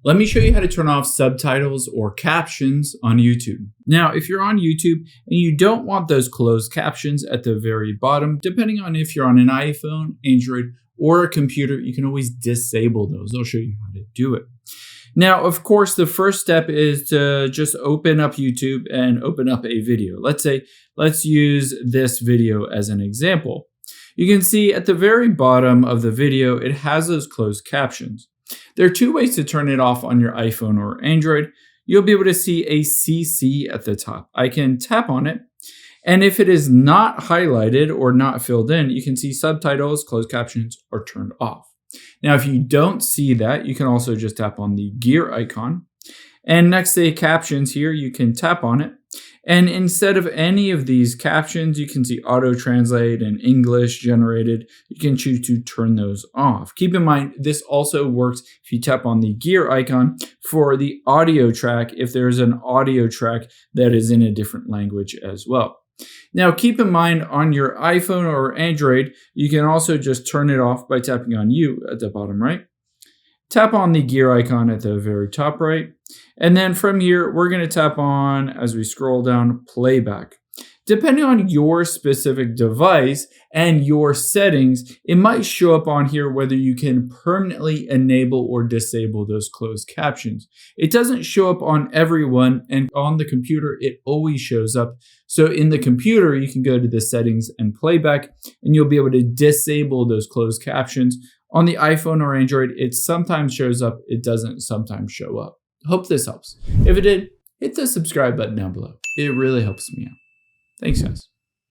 Let me show you how to turn off subtitles or captions on YouTube. Now, if you're on YouTube and you don't want those closed captions at the very bottom, depending on if you're on an iPhone, Android, or a computer, you can always disable those. I'll show you how to do it. Now, of course, the first step is to just open up YouTube and open up a video. Let's use this video as an example. You can see at the very bottom of the video, it has those closed captions. There are two ways to turn it off on your iPhone or Android. You'll be able to see a CC at the top. I can tap on it, and if it is not highlighted or not filled in, you can see subtitles, closed captions are turned off. Now, if you don't see that, you can also just tap on the gear icon. And next to captions here, you can tap on it. And instead of any of these captions, you can see auto translate and English generated. You can choose to turn those off. Keep in mind, this also works if you tap on the gear icon for the audio track, if there's an audio track that is in a different language as well. Now, keep in mind on your iPhone or Android, you can also just turn it off by tapping on U at the bottom right. Tap on the gear icon at the very top right. And then from here, we're going to tap on, as we scroll down, playback. Depending on your specific device and your settings, it might show up on here whether you can permanently enable or disable those closed captions. It doesn't show up on everyone, and on the computer, it always shows up. So in the computer, you can go to the settings and playback, and you'll be able to disable those closed captions. On the iPhone or Android, it sometimes shows up, it doesn't sometimes show up. Hope this helps. If it did, hit the subscribe button down below. It really helps me out. Thanks, guys.